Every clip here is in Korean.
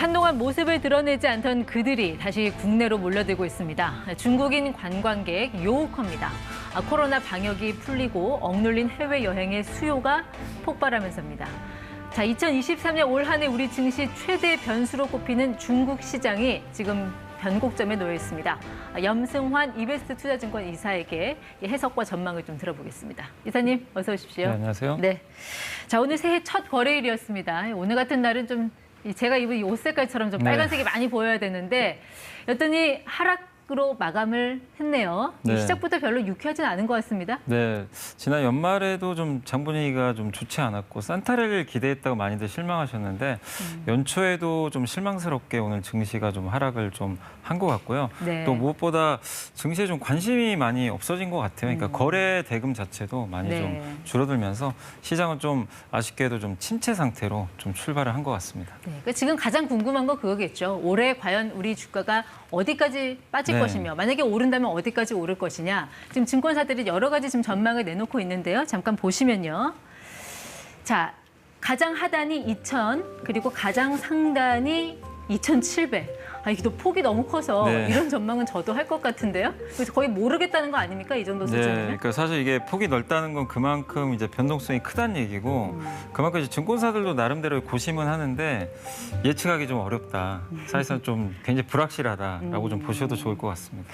한동안 모습을 드러내지 않던 그들이 다시 국내로 몰려들고 있습니다. 중국인 관광객 요우커입니다. 코로나 방역이 풀리고 억눌린 해외여행의 수요가 폭발하면서입니다. 자, 2023년 올 한 해 우리 증시 최대 변수로 꼽히는 중국 시장이 지금 변곡점에 놓여 있습니다. 염승환 이베스트 투자증권 이사에게 해석과 전망을 좀 들어보겠습니다. 이사님, 어서 오십시오. 네, 안녕하세요. 네. 자, 오늘 새해 첫 거래일이었습니다. 오늘 같은 날은 좀 제가 입은 이 옷 색깔처럼 좀 빨간색이 많이 보여야 되는데 여전히 하락으로 마감을 했네요. 네. 시작부터 별로 유쾌하진 않은 것 같습니다. 네, 지난 연말에도 좀 장 분위기가 좀 좋지 않았고 산타랠리를 기대했다고 많이들 실망하셨는데 연초에도 좀 실망스럽게 오늘 증시가 좀 하락을 좀 한 것 같고요. 네. 또 무엇보다 증시에 좀 관심이 많이 없어진 것 같아요. 그러니까 거래 대금 자체도 많이 네. 좀 줄어들면서 시장은 좀 아쉽게도 좀 침체 상태로 좀 출발을 한 것 같습니다. 네, 그러니까 지금 가장 궁금한 건 그거겠죠. 올해 과연 우리 주가가 어디까지 빠질 네. 것이며 만약에 오른다면 어디까지 오를 것이냐. 지금 증권사들이 여러 가지 지금 전망을 내놓고 있는데요. 잠깐 보시면요. 자, 가장 하단이 2,000 그리고 가장 상단이 2,700. 이게 또 폭이 너무 커서 네. 이런 전망은 저도 할 것 같은데요. 그래서 거의 모르겠다는 거 아닙니까? 이 정도 네, 수준이면? 그러니까 사실 이게 폭이 넓다는 건 그만큼 이제 변동성이 크다는 얘기고 그만큼 이제 증권사들도 나름대로 고심은 하는데 예측하기 좀 어렵다. 사실상 좀 굉장히 불확실하다라고 좀 보셔도 좋을 것 같습니다.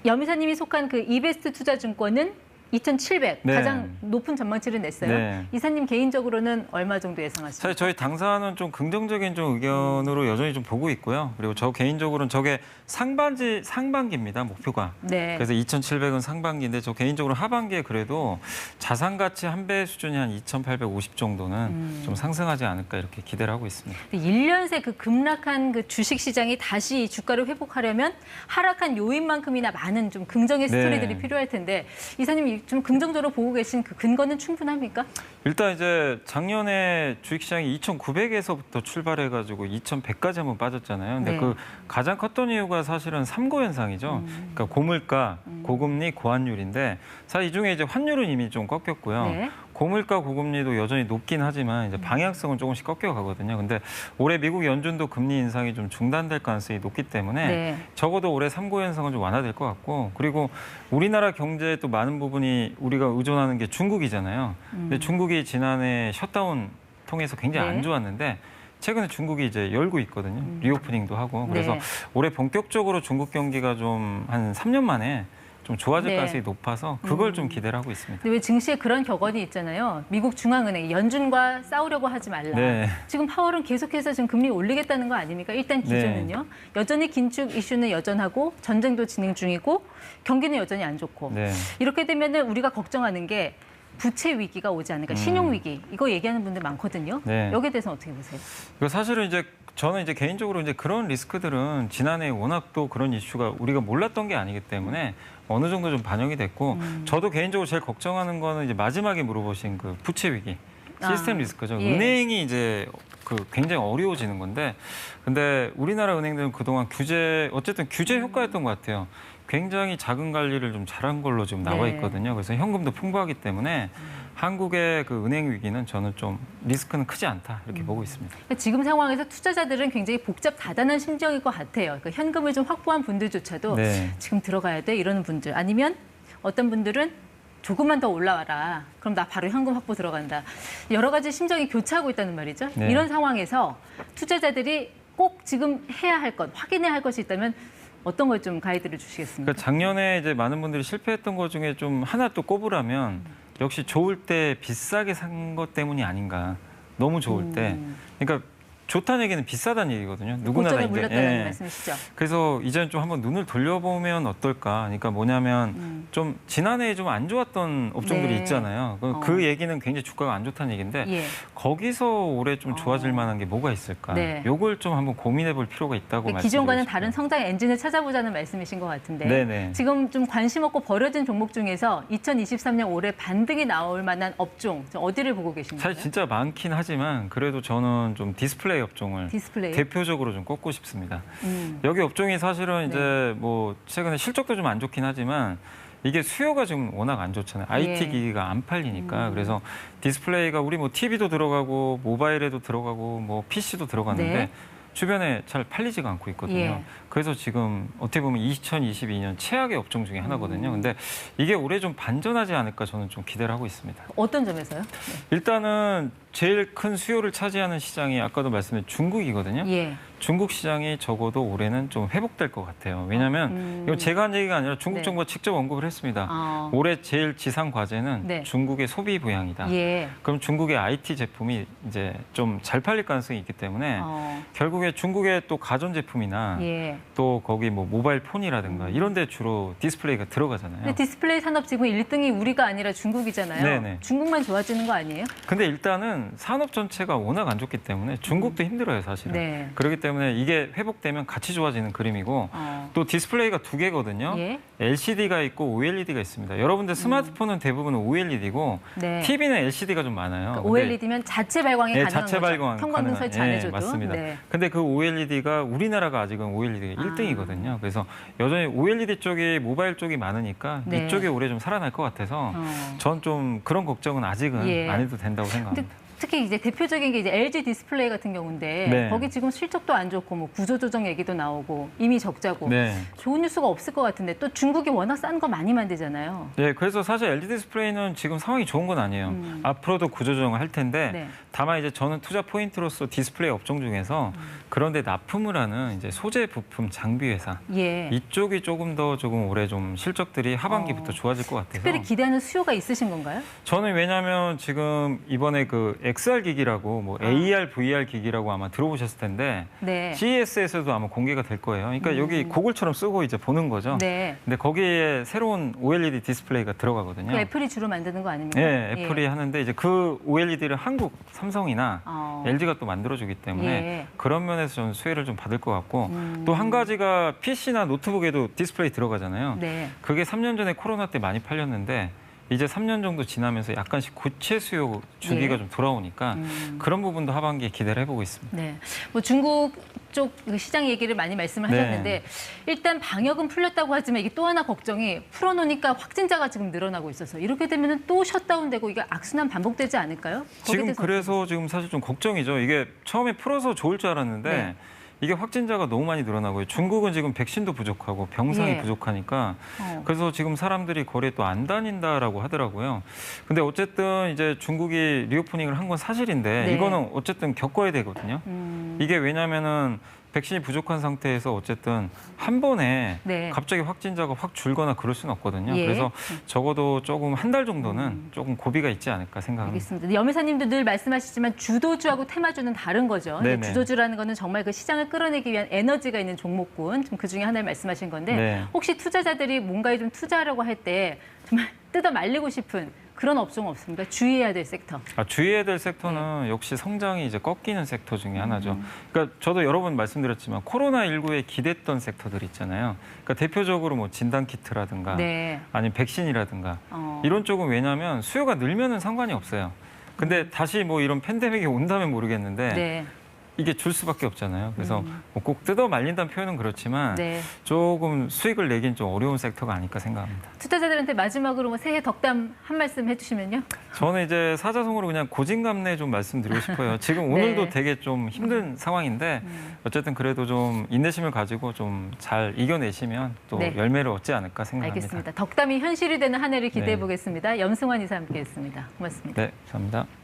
염 이사님이 속한 그 이베스트 투자증권은 2,700 네. 가장 높은 전망치를 냈어요. 네. 이사님 개인적으로는 얼마 정도 예상하십니까? 사실 저희 당사는 좀 긍정적인 좀 의견으로 여전히 좀 보고 있고요. 그리고 저 개인적으로는 저게 상반기입니다, 목표가. 네. 그래서 2,700은 상반기인데 저 개인적으로 하반기에 그래도 자산 가치 한 배 수준이 한 2,850 정도는 좀 상승하지 않을까 이렇게 기대를 하고 있습니다. 1년 새 그 급락한 그 주식 시장이 다시 주가를 회복하려면 하락한 요인만큼이나 많은 좀 긍정의 네. 스토리들이 필요할 텐데 이사님 좀 긍정적으로 보고 계신 그 근거는 충분합니까? 일단 이제 작년에 주식시장이 2,900에서부터 출발해가지고 2,100까지 한번 빠졌잖아요. 근데 네. 그 가장 컸던 이유가 사실은 삼고 현상이죠. 그러니까 고물가, 고금리, 고환율인데 사실 이 중에 이제 환율은 이미 좀 꺾였고요. 네. 고물가, 고금리도 여전히 높긴 하지만 이제 방향성은 조금씩 꺾여가거든요. 근데 올해 미국 연준도 금리 인상이 좀 중단될 가능성이 높기 때문에 네. 적어도 올해 삼고 현상은 좀 완화될 것 같고 그리고 우리나라 경제에 또 많은 부분이 우리가 의존하는 게 중국이잖아요. 근데 중국이 지난해 셧다운 통해서 굉장히 네. 안 좋았는데 최근에 중국이 이제 열고 있거든요. 리오프닝도 하고 그래서 네. 올해 본격적으로 중국 경기가 좀 한 3년 만에 좀 좋아질 네. 가능성이 높아서 그걸 좀 기대를 하고 있습니다. 근데 왜 증시에 그런 격언이 있잖아요. 미국 중앙은행 연준과 싸우려고 하지 말라. 네. 지금 파월은 계속해서 지금 금리 올리겠다는 거 아닙니까? 일단 기조는요. 여전히 긴축 이슈는 여전하고 전쟁도 진행 중이고 경기는 여전히 안 좋고 네. 이렇게 되면은 우리가 걱정하는 게 부채 위기가 오지 않을까, 신용 위기 이거 얘기하는 분들 많거든요. 네. 여기에 대해서 어떻게 보세요? 이거 사실은 이제 저는 이제 개인적으로 이제 그런 리스크들은 지난해 워낙 또 그런 이슈가 우리가 몰랐던 게 아니기 때문에 어느 정도 좀 반영이 됐고 저도 개인적으로 제일 걱정하는 거는 이제 마지막에 물어보신 그 부채 위기. 시스템 리스크죠. 예. 은행이 이제 그 굉장히 어려워지는 건데 근데 우리나라 은행들은 그동안 어쨌든 규제 효과였던 것 같아요. 굉장히 자금 관리를 좀 잘한 걸로 지금 나와 네. 있거든요. 그래서 현금도 풍부하기 때문에 한국의 그 은행 위기는 저는 좀 리스크는 크지 않다 이렇게 보고 있습니다. 지금 상황에서 투자자들은 굉장히 복잡 다단한 심정일 것 같아요. 그러니까 현금을 좀 확보한 분들조차도 네. 지금 들어가야 돼 이러는 분들 아니면 어떤 분들은 조금만 더 올라와라. 그럼 나 바로 현금 확보 들어간다. 여러 가지 심정이 교차하고 있다는 말이죠. 네. 이런 상황에서 투자자들이 꼭 지금 해야 할 것, 확인해야 할 것이 있다면 어떤 걸 좀 가이드를 주시겠습니까? 그러니까 작년에 이제 많은 분들이 실패했던 것 중에 좀 하나 또 꼽으라면 역시 좋을 때 비싸게 산 것 때문이 아닌가. 너무 좋을 때. 그러니까 좋다는 얘기는 비싸다는 얘기거든요. 누구나 다 고점에 이제. 물렸다는 말씀이시죠? 그래서 이제는 좀 한번 눈을 돌려보면 어떨까. 그러니까 뭐냐면 좀 지난해에 좀 안 좋았던 업종들이 네. 있잖아요. 그 얘기는 굉장히 주가가 안 좋다는 얘기인데 예. 거기서 올해 좀 좋아질 만한 게 뭐가 있을까. 네. 요걸 좀 한번 고민해 볼 필요가 있다고 말씀드리고 기존과는 싶어요. 다른 성장 엔진을 찾아보자는 말씀이신 것 같은데 네네. 지금 좀 관심 없고 버려진 종목 중에서 2023년 올해 반등이 나올 만한 업종 어디를 보고 계십니까? 사실 진짜 많긴 하지만 그래도 저는 좀 디스플레이 업종을 디스플레이. 대표적으로 좀 꼽고 싶습니다. 여기 업종이 사실은 이제 뭐 최근에 실적도 좀 안 좋긴 하지만 이게 수요가 지금 워낙 안 좋잖아요. IT 기기가 안 팔리니까. 그래서 디스플레이가 우리 뭐 TV도 들어가고 모바일에도 들어가고 뭐 PC도 들어가는데 네. 주변에 잘 팔리지가 않고 있거든요. 예. 그래서 지금 어떻게 보면 2022년 최악의 업종 중에 하나거든요. 근데 이게 올해 좀 반전하지 않을까 저는 좀 기대를 하고 있습니다. 어떤 점에서요? 일단은 제일 큰 수요를 차지하는 시장이 아까도 말씀드린 중국이거든요. 예. 중국 시장이 적어도 올해는 좀 회복될 것 같아요. 왜냐하면 이건 제가 한 얘기가 아니라 중국 네. 정부가 직접 언급을 했습니다. 아. 올해 제일 지상 과제는 네. 중국의 소비 부양이다. 예. 그럼 중국의 IT 제품이 이제 좀 잘 팔릴 가능성이 있기 때문에 결국에 중국의 또 가전 제품이나 예. 또 거기 뭐 모바일 폰이라든가 이런 데 주로 디스플레이가 들어가잖아요. 근데 디스플레이 산업 지금 1등이 우리가 아니라 중국이잖아요. 네네. 중국만 좋아지는 거 아니에요? 근데 일단은 산업 전체가 워낙 안 좋기 때문에 중국도 힘들어요, 사실은. 네. 그렇기 때문에 이게 회복되면 같이 좋아지는 그림이고 또 디스플레이가 두 개거든요. 예. LCD가 있고 OLED가 있습니다. 여러분들 스마트폰은 대부분 OLED고 네. TV는 LCD가 좀 많아요. 그러니까 근데 OLED면 자체 발광이 네, 가능한 자체 거죠. 발광 형광등 가능한- 설치 안 예, 해줘도. 맞습니다. 네. 근데 그 OLED가 우리나라가 아직은 OLED가 1등이거든요. 그래서 여전히 OLED 쪽이 모바일 쪽이 많으니까 네. 이쪽이 올해 좀 살아날 것 같아서 전 좀 그런 걱정은 아직은 예. 안 해도 된다고 근데 생각합니다. 특히 이제 대표적인 게 이제 LG 디스플레이 같은 경우인데 네. 거기 지금 실적도 안 좋고 뭐 구조조정 얘기도 나오고 이미 적자고 네. 좋은 뉴스가 없을 것 같은데 또 중국이 워낙 싼 거 많이 만들잖아요. 네, 그래서 사실 LG 디스플레이는 지금 상황이 좋은 건 아니에요. 앞으로도 구조조정을 할 텐데 네. 다만 이제 저는 투자 포인트로서 디스플레이 업종 중에서 그런데 납품을 하는 이제 소재 부품 장비 회사 예. 이쪽이 조금 올해 좀 실적들이 하반기부터 좋아질 것 같아서 특별히 기대하는 수요가 있으신 건가요? 저는 왜냐하면 지금 이번에 그 XR 기기라고 뭐 AR, VR 기기라고 아마 들어보셨을 텐데 네. CES에서도 아마 공개가 될 거예요. 그러니까 여기 고글처럼 쓰고 이제 보는 거죠. 네. 근데 거기에 새로운 OLED 디스플레이가 들어가거든요. 그 애플이 주로 만드는 거 아닙니까? 네, 애플이 하는데 이제 그 OLED를 한국 삼성이나 LG가 또 만들어주기 때문에 예. 그런 면에서 저는 수혜를 좀 받을 것 같고 또 한 가지가 PC나 노트북에도 디스플레이 들어가잖아요. 네. 그게 3년 전에 코로나 때 많이 팔렸는데 이제 3년 정도 지나면서 약간씩 고체 수요 주기가 예. 좀 돌아오니까 그런 부분도 하반기에 기대를 해보고 있습니다. 네. 뭐 중국 쪽 시장 얘기를 많이 말씀을 네. 하셨는데 일단 방역은 풀렸다고 하지만 이게 또 하나 걱정이 풀어놓으니까 확진자가 지금 늘어나고 있어서 이렇게 되면 또 셧다운되고 이게 악순환 반복되지 않을까요? 거기에 지금 대해서 그래서 지금 사실 좀 걱정이죠. 이게 처음에 풀어서 좋을 줄 알았는데 네. 이게 확진자가 너무 많이 늘어나고요. 중국은 지금 백신도 부족하고 병상이 예. 부족하니까 그래서 그래서 지금 사람들이 거리에 또 안 다닌다라고 하더라고요. 근데 어쨌든 이제 중국이 리오프닝을 한 건 사실인데 네. 이거는 어쨌든 겪어야 되거든요. 이게 왜냐면은 백신이 부족한 상태에서 어쨌든 한 번에 네. 갑자기 확진자가 확 줄거나 그럴 수는 없거든요. 예. 그래서 적어도 조금 한 달 정도는 조금 고비가 있지 않을까 생각합니다. 알겠습니다. 염회사님도 늘 말씀하시지만 주도주하고 테마주는 다른 거죠. 네네. 주도주라는 거는 정말 그 시장을 끌어내기 위한 에너지가 있는 종목군, 좀 그 중에 하나를 말씀하신 건데 네. 혹시 투자자들이 뭔가에 좀 투자하려고 할 때 정말 뜯어 말리고 싶은 그런 업종 없습니까? 주의해야 될 섹터. 주의해야 될 섹터는 역시 성장이 이제 꺾이는 섹터 중에 하나죠. 그러니까 저도 여러 번 말씀드렸지만 코로나19에 기댔던 섹터들 있잖아요. 그러니까 대표적으로 뭐 진단키트라든가 네. 아니면 백신이라든가 이런 쪽은 왜냐하면 수요가 늘면은 상관이 없어요. 근데 다시 뭐 이런 팬데믹이 온다면 모르겠는데 네. 이게 줄 수밖에 없잖아요. 그래서 뭐꼭 뜯어 말린다는 표현은 그렇지만 네. 조금 수익을 내긴 좀 어려운 섹터가 아닐까 생각합니다. 투자자들한테 마지막으로 뭐 새해 덕담 한 말씀 해주시면요. 저는 이제 사자성어로 그냥 고진감래 좀 말씀드리고 싶어요. 지금 네. 오늘도 되게 좀 힘든 상황인데 어쨌든 그래도 좀 인내심을 가지고 좀 잘 이겨내시면 또 네. 열매를 얻지 않을까 생각합니다. 알겠습니다. 덕담이 현실이 되는 한 해를 기대해 네. 보겠습니다. 염승환 이사 함께했습니다. 고맙습니다. 네, 감사합니다.